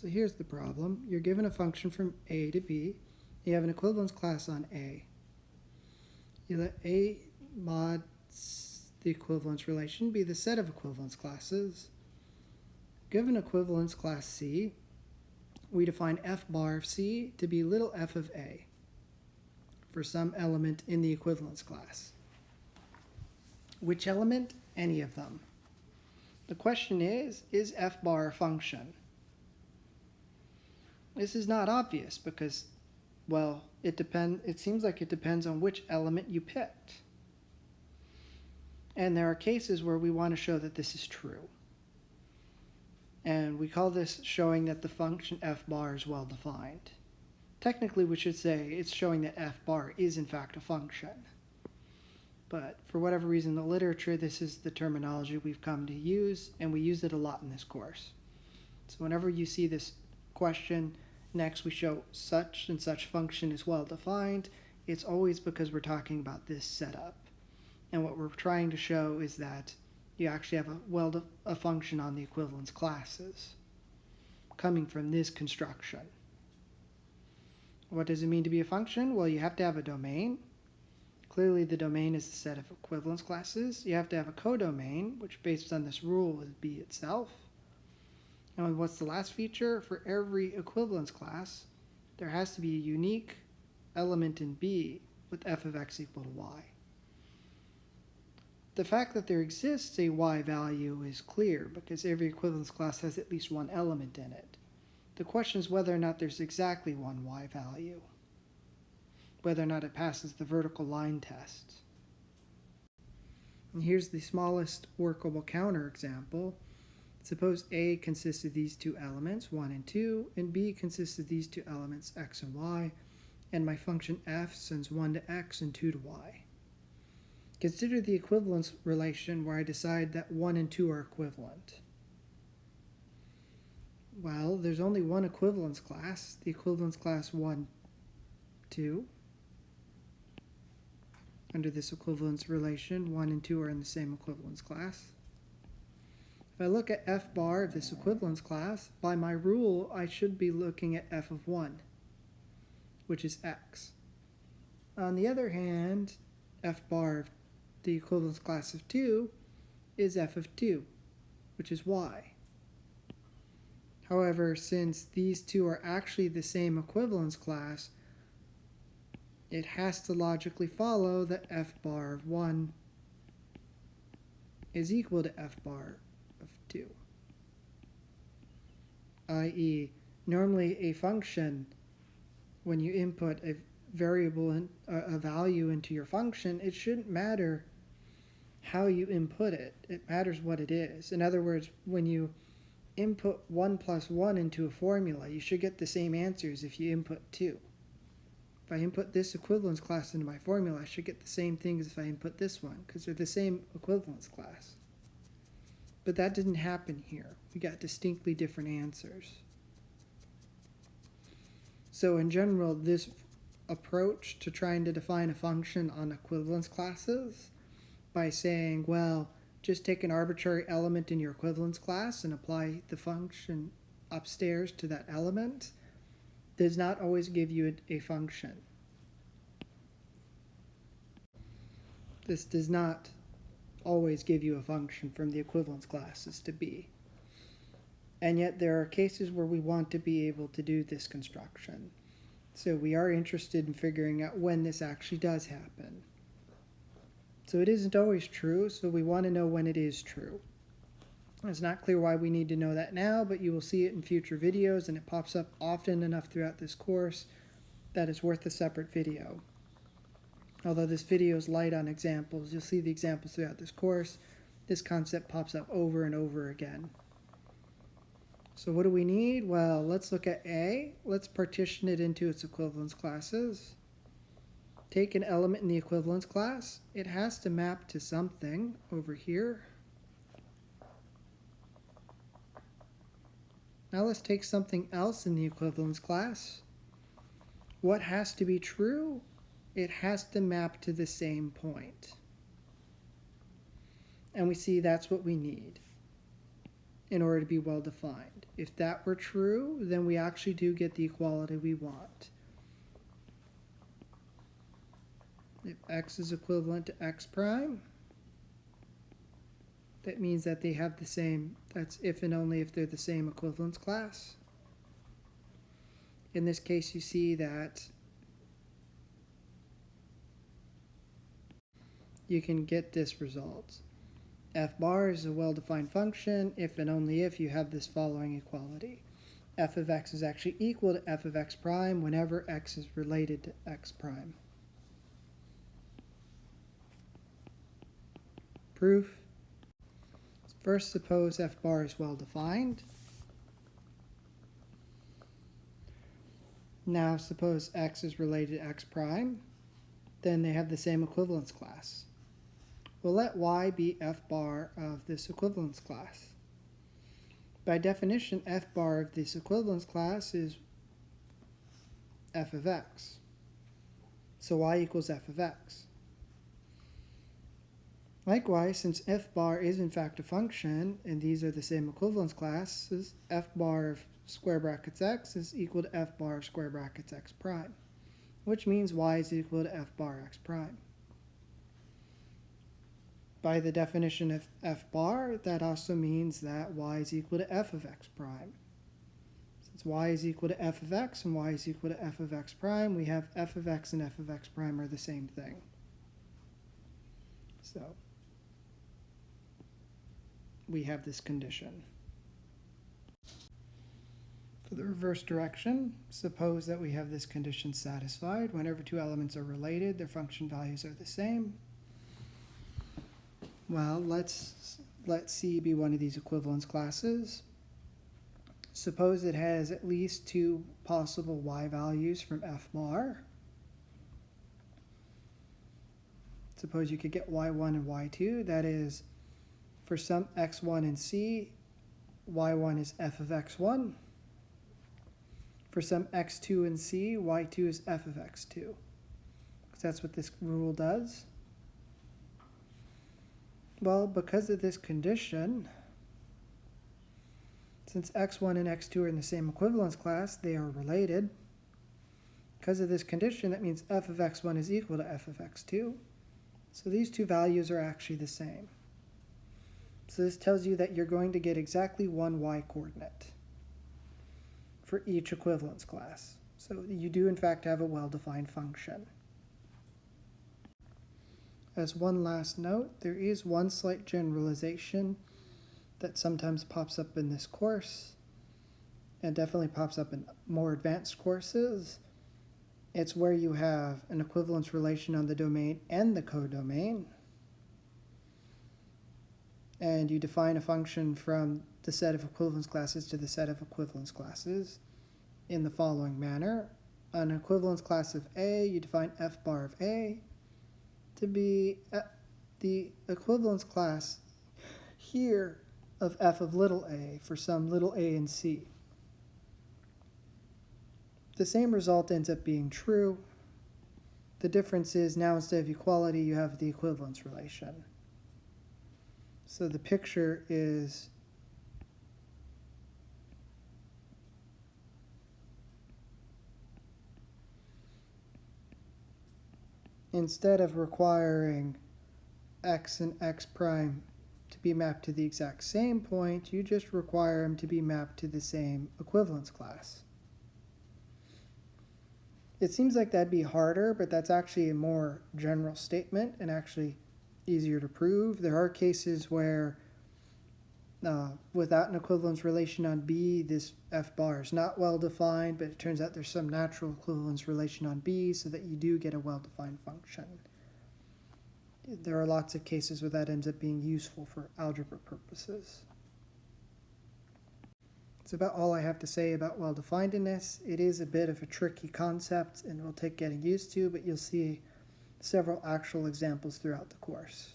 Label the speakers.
Speaker 1: So here's the problem. You're given a function from A to B. You have an equivalence class on A. You let A mod the equivalence relation be the set of equivalence classes. Given equivalence class C, we define f bar of C to be little f of A for some element in the equivalence class. Which element? Any of them. The question is f bar a function? This is not obvious because, well, it seems like it depends on which element you picked. And there are cases where we want to show that this is true. And we call this showing that the function f bar is well defined. Technically, we should say it's showing that f bar is in fact a function. But for whatever reason in the literature, this is the terminology we've come to use, and we use it a lot in this course. So whenever you see this question, next we show such and such function is well defined, it's always because we're talking about this setup. And what we're trying to show is that you actually have a function on the equivalence classes coming from this construction. What does it mean to be a function? Well, you have to have a domain. Clearly the domain is the set of equivalence classes. You have to have a codomain, which based on this rule is B itself. And what's the last feature? For every equivalence class, there has to be a unique element in B with f of x equal to y. The fact that there exists a y value is clear because every equivalence class has at least one element in it. The question is whether or not there's exactly one y value, whether or not it passes the vertical line test. And here's the smallest workable counterexample. Suppose A consists of these two elements, 1 and 2, and B consists of these two elements, x and y, and my function f sends 1 to x and 2 to y. Consider the equivalence relation where I decide that 1 and 2 are equivalent. Well, there's only one equivalence class, the equivalence class 1, 2. Under this equivalence relation, 1 and 2 are in the same equivalence class. If I look at f bar of this equivalence class, by my rule, I should be looking at f of 1, which is x. On the other hand, f bar of the equivalence class of 2 is f of 2, which is y. However, since these two are actually the same equivalence class, it has to logically follow that f bar of 1 is equal to f bar of 2. i.e., normally a function, when you input a variable, a value into your function, it shouldn't matter how you input it. It matters what it is. In other words, when you input 1 plus 1 into a formula, you should get the same answers if you input 2. If I input this equivalence class into my formula, I should get the same things if I input this one, because they're the same equivalence class. But that didn't happen here. We got distinctly different answers. So in general, this approach to trying to define a function on equivalence classes by saying, well, just take an arbitrary element in your equivalence class and apply the function upstairs to that element, does not always give you a function. This does not always give you a function from the equivalence classes to B. And yet there are cases where we want to be able to do this construction. So we are interested in figuring out when this actually does happen. So it isn't always true, so we want to know when it is true. It's not clear why we need to know that now, but you will see it in future videos, and it pops up often enough throughout this course that it's worth a separate video. Although this video is light on examples, you'll see the examples throughout this course. This concept pops up over and over again. So what do we need? Well, let's look at A. Let's partition it into its equivalence classes. Take an element in the equivalence class. It has to map to something over here. Now let's take something else in the equivalence class. What has to be true? It has to map to the same point. And we see that's what we need. in order to be well defined. If that were true, then we actually do get the equality we want. If x is equivalent to x prime, that means that they have the same, that's if and only if they're the same equivalence class. In this case, you see that you can get this result. F bar is a well-defined function if and only if you have this following equality. F of x is actually equal to f of x prime whenever x is related to x prime. Proof. First, suppose f bar is well defined. Now suppose x is related to x prime. Then they have the same equivalence class. We'll let y be f bar of this equivalence class. By definition, f bar of this equivalence class is f of x. So y equals f of x. Likewise, since f bar is in fact a function, and these are the same equivalence classes, f bar of square brackets x is equal to f bar of square brackets x prime, which means y is equal to f bar x prime. By the definition of f bar, that also means that y is equal to f of x prime. Since y is equal to f of x and y is equal to f of x prime, we have f of x and f of x prime are the same thing. So we have this condition. For the reverse direction, suppose that we have this condition satisfied. Whenever two elements are related, their function values are the same. Well, let's let C be one of these equivalence classes. Suppose it has at least two possible y values from f bar. Suppose you could get y1 and y2. That is, for some x1 in C, y1 is f of x1. For some x2 in C, y2 is f of x2. Because that's what this rule does. Well, because of this condition, since x1 and x2 are in the same equivalence class, they are related. Because of this condition, that means f of x1 is equal to f of x2. So these two values are actually the same. So this tells you that you're going to get exactly one y coordinate for each equivalence class. So you do in fact have a well-defined function. As one last note, there is one slight generalization that sometimes pops up in this course, and definitely pops up in more advanced courses. It's where you have an equivalence relation on the domain and the codomain, and you define a function from the set of equivalence classes to the set of equivalence classes in the following manner. An equivalence class of A, you define f bar of A to be the equivalence class here of f of little a for some little a in C. The same result ends up being true. The difference is now instead of equality, you have the equivalence relation. So the picture is instead of requiring x and x prime to be mapped to the exact same point, you just require them to be mapped to the same equivalence class. It seems like that'd be harder, but that's actually a more general statement and actually easier to prove. There are cases where without an equivalence relation on B, this f bar is not well defined, but it turns out there's some natural equivalence relation on B so that you do get a well-defined function. There are lots of cases where that ends up being useful for algebra purposes. That's about all I have to say about well-definedness. It is a bit of a tricky concept and will take getting used to, but you'll see several actual examples throughout the course.